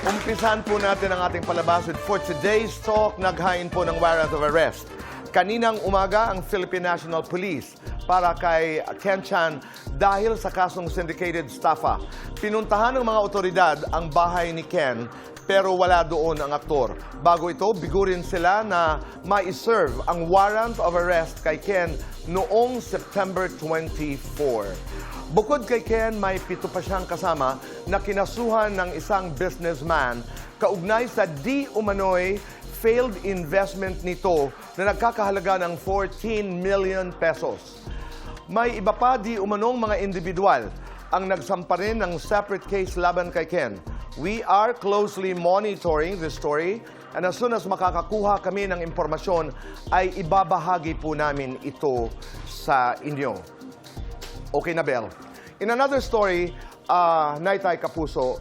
Umpisan po natin ang ating palabas with for today's talk, naghain po ng warrant of arrest. Kaninang umaga ang Philippine National Police para kay Ken Chan dahil sa kasong syndicated staffa. Pinuntahan ng mga otoridad ang bahay ni Ken pero wala doon ang aktor. Bago ito, bigurin sila na ma-serve ang warrant of arrest kay Ken noong September 24. Bukod kay Ken, may 7 pa siyang kasama na kinasuhan ng isang businessman kaugnay sa di umano'y failed investment nito na nagkakahalaga ng 14 million pesos. May iba pa di umanong mga individual ang nagsampa rin ng separate case laban kay Ken. We are closely monitoring this story and as soon as makakakuha kami ng impormasyon ay ibabahagi po namin ito sa inyo. Okay na, Bel. In another story, Naitay Kapuso,